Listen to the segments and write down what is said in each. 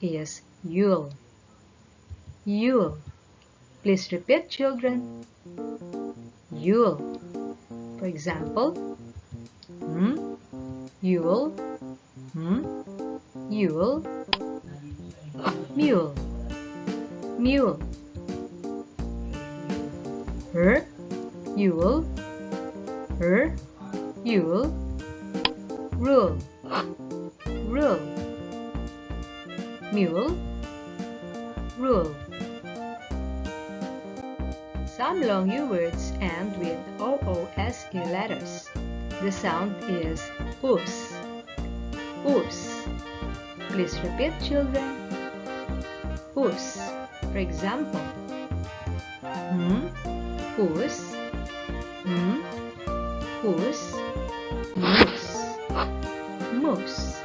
is Yule. Yule. Please repeat, children. Yule. For example, Yule, Yule, mule, mule. Yule, Yule, rule, rule, mule, rule. Some long U words end with OOSE letters. The sound is oos, oos. Please repeat, children. Oos. For example, oos, oos, moose, moose.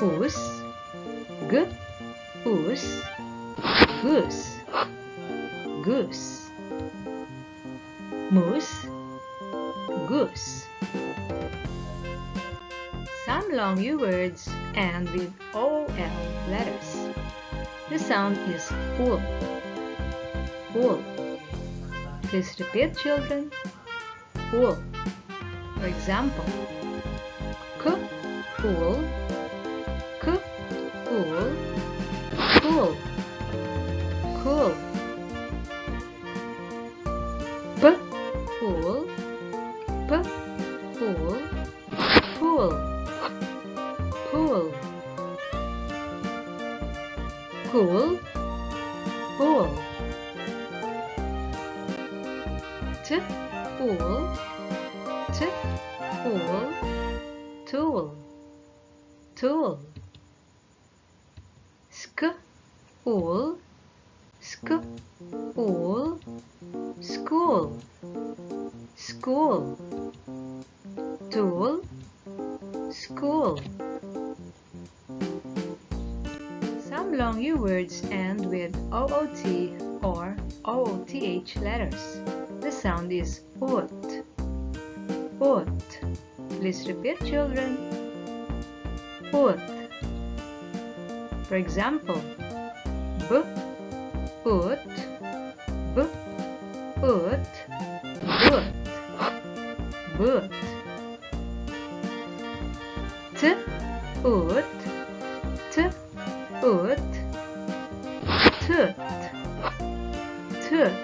Oos, oos, goose, goose. Moose, goose. Some long U words end with OL letters. The sound is wool, wool. Please repeat, children. Wool. For example, wool, wool, cool, cool. Pool, pool, pool, pool. Cool, pool. Pool, pool, tool, tool. Pool, pool, school, school. Tool, school. Some long U words end with OOT or OOTH letters. The sound is oot, oot. Please repeat, children. Oot. For example, oot, oot, boot, boot, boot. Oot, oot, toot, toot.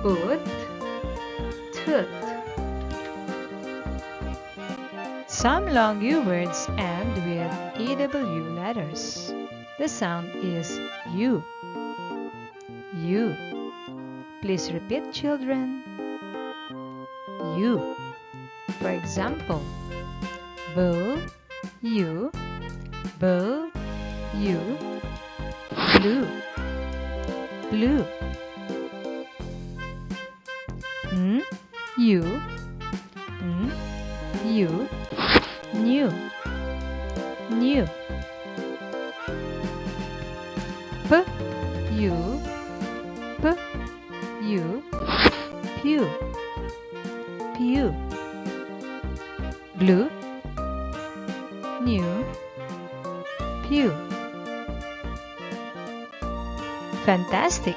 Oot, toot. Some long U words end with EW letters. The sound is U, U. Please repeat, children. U. For example, bull, U, bull, U, blue, blue. You, you, new, new. You, you, pew, pew. Blue, new, pew. Fantastic!